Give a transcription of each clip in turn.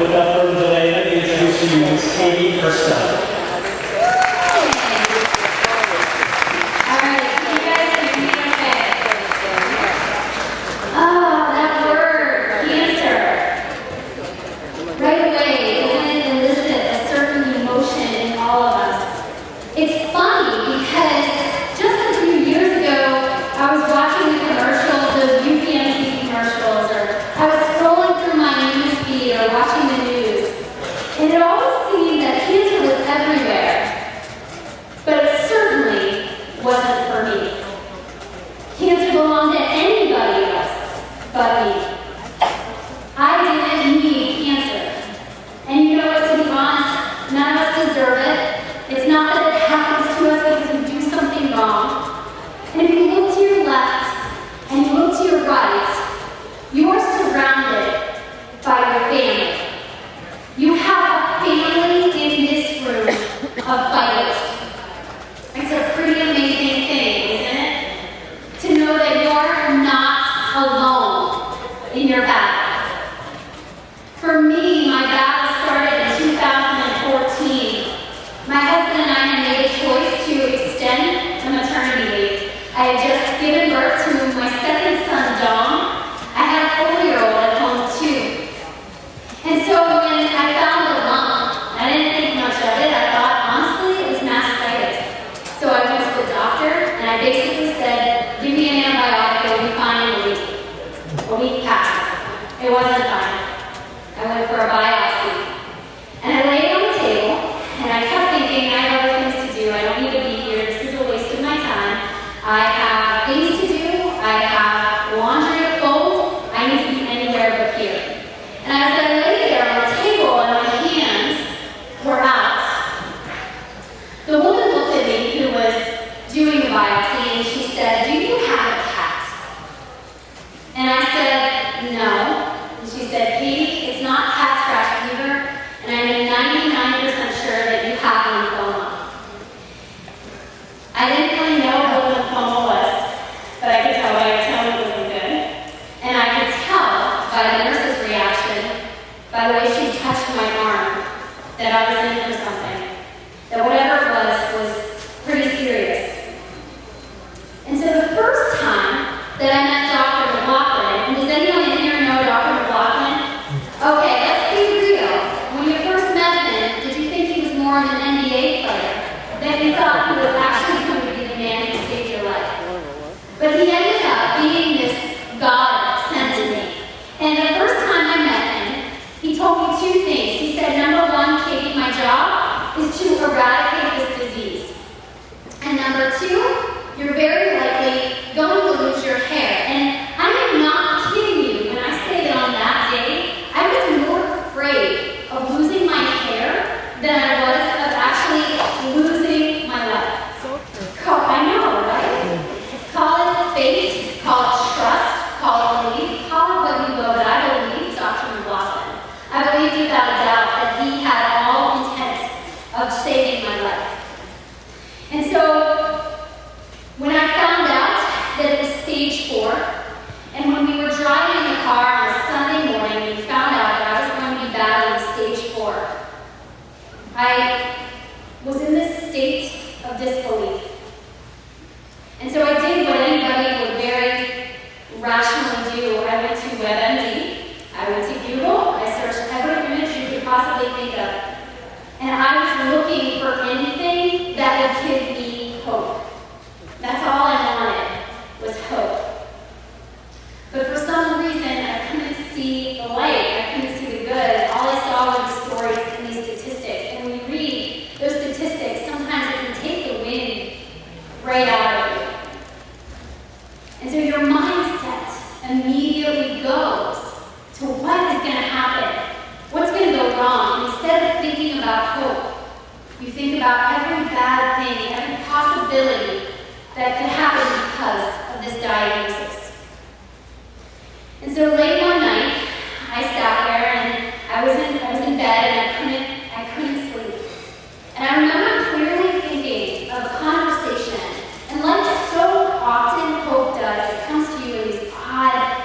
without further delay, let me introduce to you Ms. Katy Ursta.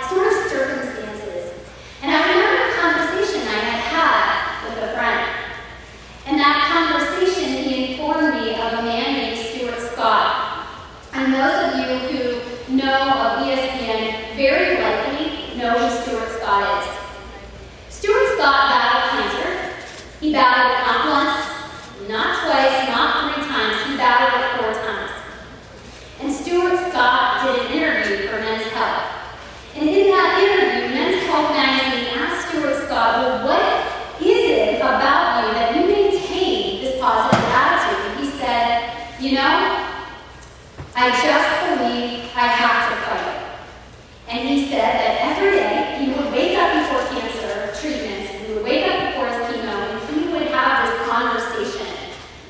Sort of circumstances. And I remember a conversation I had Scott is. Stuart Scott battled cancer. He battled it not once, not twice, not 3 times. He battled it 4 times. And Stuart Scott did an interview for Men's Health. And in that interview, Men's Health magazine asked Stuart Scott, well, what is it about you that you maintain this positive attitude? And he said, you know, I just believe I have to fight. And he said that every day he would wake up before cancer treatments, and he would wake up before his chemo, and he would have this conversation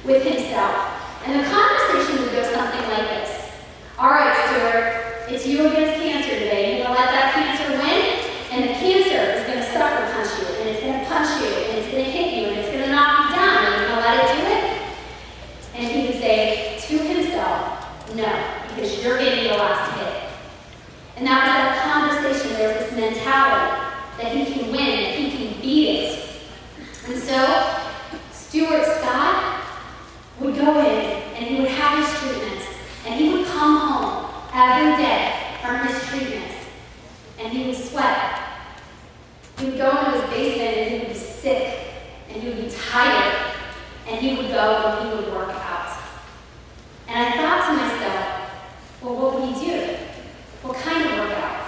with himself. And the conversation would go something like this. All right, Stuart, it's you against cancer today. You're going to let that cancer win, and the cancer is going to sucker punch you, and it's going to punch you, and it's going to hit you, and it's going to knock you down, and you're going to let it do it? And he would say to himself, no, because you're getting the last hit. And that was that conversation. There was this mentality that he can win, that he can beat it. And so, Stuart Scott would go in, and he would have his treatments, and he would come home every day from his treatments, and he would sweat. He would go into his basement, and he would be sick, and he would be tired, and he would go and he would work out. And I thought to myself, well, what would he do? What kind of workout?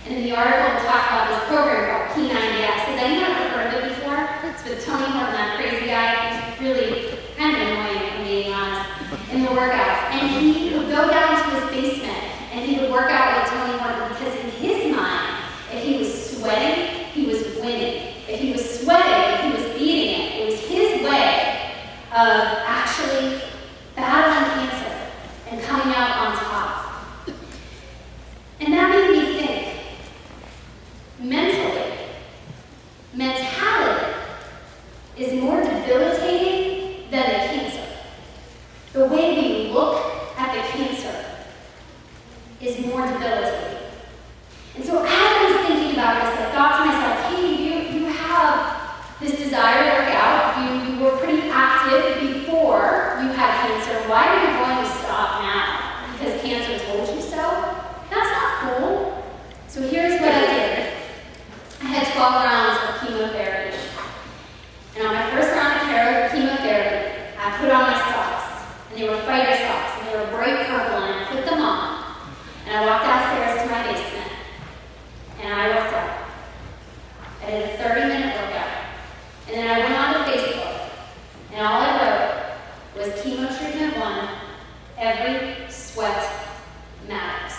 And in the article, it talked about this program called P90X. Has anyone ever heard of it before? It's with Tony Horton, that crazy guy. He's really kind of annoying, if I'm being honest, in the workouts. And he would go down to his basement, and he would work out with Tony Horton, because in his mind, if he was sweating, he was winning. If he was sweating, he was beating it. It was his way of actually battling cancer and coming out on top. And that made me think, mentality is more debilitating than the cancer. The way we look at the cancer is more debilitating. And so as I was thinking about this, I thought to myself, hey, you have this desire to work out. You were pretty active before you had cancer. Why are you going to stop now? Because cancer told you so? That's not cool. So here's what I did. I had 12 rounds of chemotherapy. And on my first round of chemotherapy, I put on my socks. And they were fighter socks. And they were bright purple. And I put them on. And I walked downstairs to my basement. And I worked out. I did a 30-minute workout. And then I went on to Facebook. And all I wrote was chemo treatment 1, every sweat matters.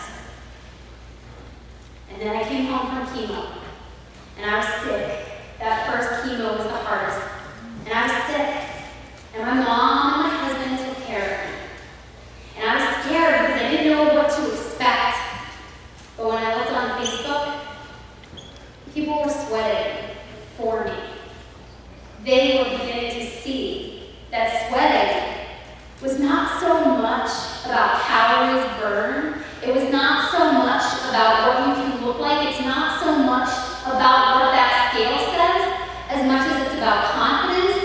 And then I came home from chemo, and I was sick. That first chemo was the hardest. And I was sick, and my mom and my husband took care of me. And I was scared because I didn't know what to expect. But when I looked on Facebook, people were sweating for me. They were beginning to see that sweating was not so much about calories burned. It was not so much about what you can look like. It's not so much about what that scale says as much as it's about confidence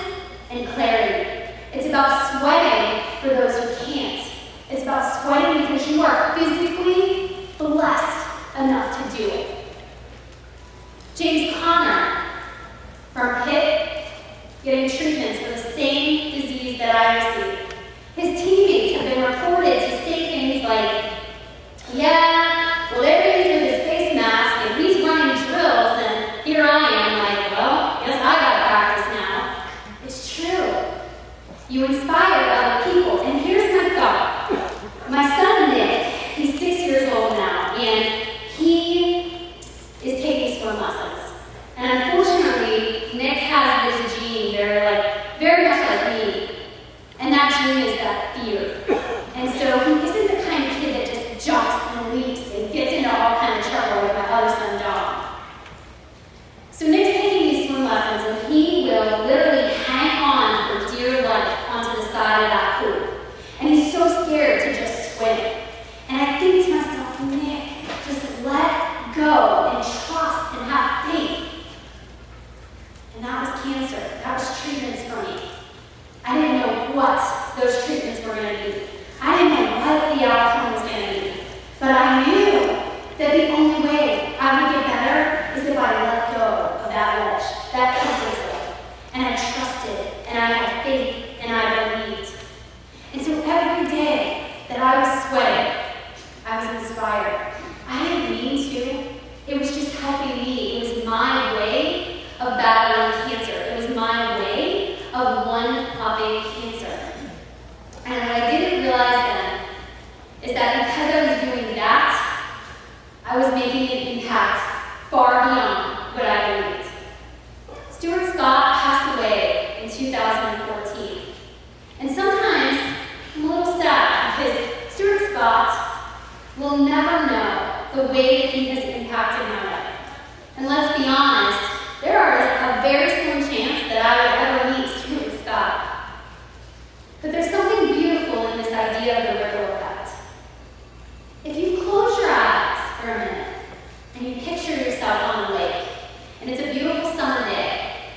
and clarity. It's about sweating for those who can't. It's about sweating because you are physically blessed enough to do it. James Conner from Pitt getting treatments for the same disease that I received. His teammates have been reported to say things like, yeah, well, there he is with his face mask, and he's running drills, and here I am, like, well, guess I gotta practice now. It's true. You inspire other people, and here's my thought. My son, Nick, he's 6 years old now, and he is taking swim lessons. And unfortunately, Nick has this gene, very much like me, and that gene is that fear. And so he isn't the kind of kid that just jumps and leaps way that he has impacted my life. And let's be honest, there is a very slim chance that I would ever meet Stuart Scott. But there's something beautiful in this idea of the ripple effect. If you close your eyes for a minute and you picture yourself on a lake, and it's a beautiful summer day,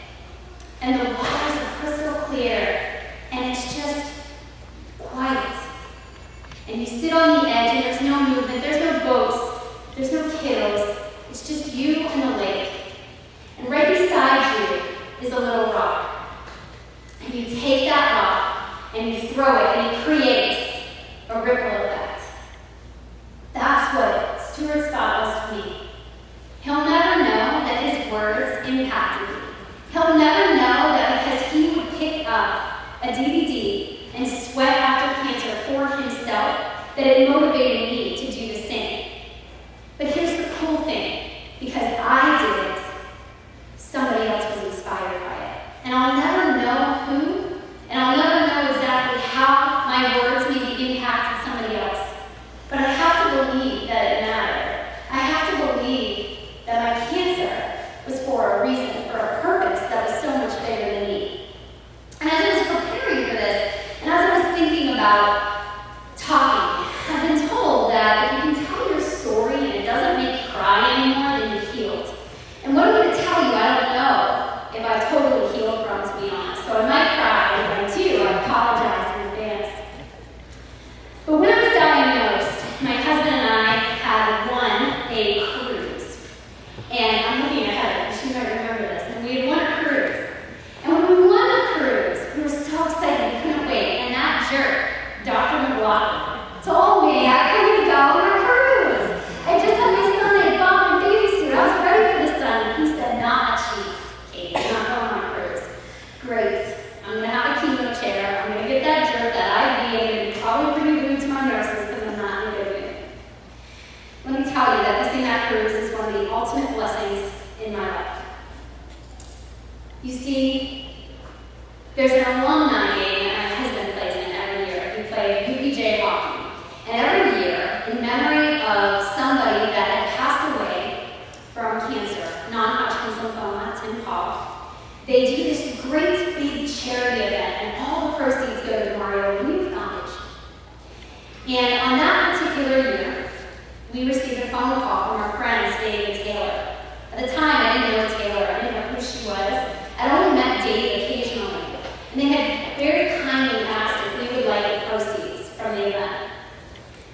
and the waters are crystal clear, and it's just quiet, and you sit on the edge and there's no movement, there's no boats, there's no kiddos, it's just you and the lake. And right beside you is a little rock. And you take that rock and you throw it and it creates a ripple effect. That's what Stuart Scott was to me. He'll never know that his words impacted me. He'll never know that because he would pick up a DVD and sweat after cancer for himself, that it motivated me to do the same. But here's the cool thing, because I did it, somebody else was inspired by it. And I'll never know who, and I'll never know exactly how my words maybe impacted somebody else. But I have to believe that it mattered. I have to believe that my cancer was for a reason, for a purpose that was so much bigger than me. And as I was preparing for this, and as I was thinking about talking, I've been told that if you can tell your story and it doesn't make you cry anymore, then you've healed. And what I'm going to tell you, I don't know if I've totally healed from, to be honest. So I might cry. If I do, I apologize in advance. But when I was diagnosed, my husband and I had won a cruise. And I'm looking ahead, because you might remember this. And we had won a cruise. And when we won the cruise, we were so excited, we couldn't wait. And that jerk, Dr. McLaughlin, told me I couldn't go on a cruise. I just had my son, I bought my baby suit, I was ready for the sun. And he said, not a cheese, Katie, you're not going on a cruise. Great, I'm going to have a Keynote chair, I'm going to get that jerk, that IV, and it'll probably bring rude to my nurses because I'm not in a good mood. Let me tell you that missing that cruise is one of the ultimate blessings in my life. You see, there's an alumni game that my husband plays in every year. We play UPJ hockey. And every year, in memory of somebody that had passed away from cancer, non-Hodgkin's lymphoma, Tim Paul, they do this great big charity event, and all the proceeds go to the Mario Youth Foundation. And on that particular year, we received a phone call from our friend, Dave and Taylor. At the time, I didn't know Taylor, I didn't know who she was. I'd only met Dave occasionally. And they had very kindly asked if we would like the proceeds from the event.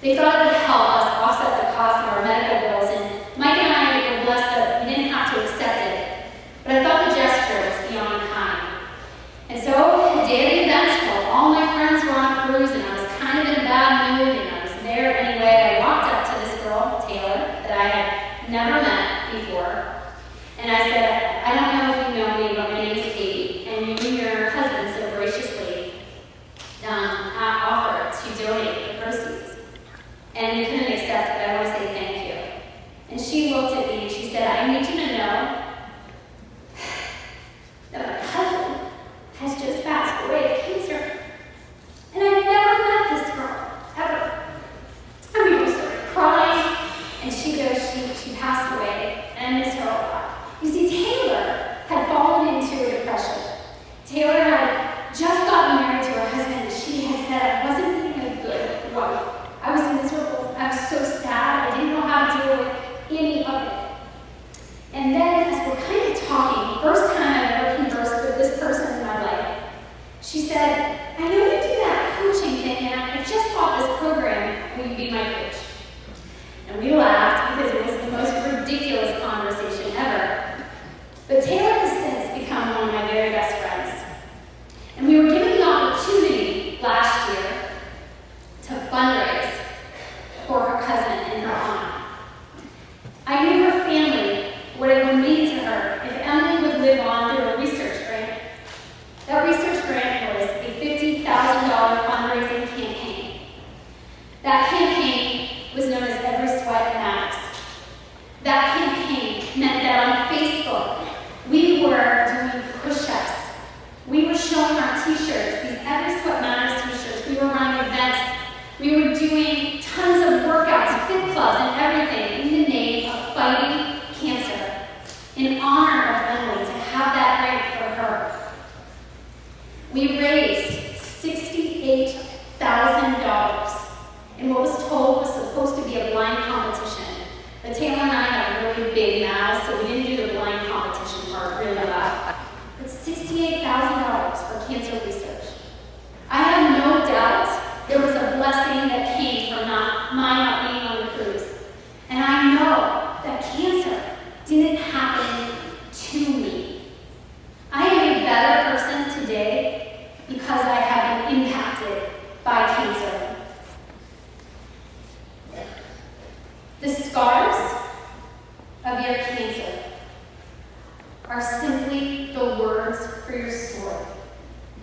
They thought it would help us offset the cost of our medical bills, and Mike and I were blessed that we didn't have to accept it. But I thought the gesture was beyond kind. And so, the day of the event, while all my friends were on a cruise and I was kind of in a bad mood and I was there anyway, I walked up to this girl, Taylor, that I had never met before, and I said, We raised $68,000 in what was told was supposed to be a blind competition. But Taylor and I have really big mouths, so we didn't do the blind competition part really well. But $68,000 for cancer research. I have no doubt there was a blessing that came from my not being on the cruise. And I know that cancer didn't happen to me. I am a better person today because I have been impacted by cancer. The scars of your cancer are simply the words for your story,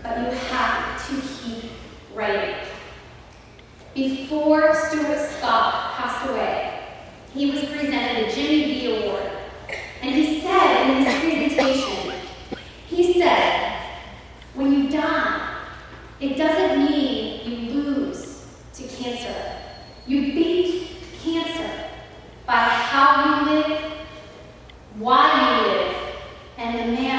but you have to keep writing. Before Stuart Scott passed away, he was presented a Jimmy V Award, and he said in his presentation, he said, when you die, it doesn't mean you lose to cancer. You beat cancer by how you live, why you live, and the manner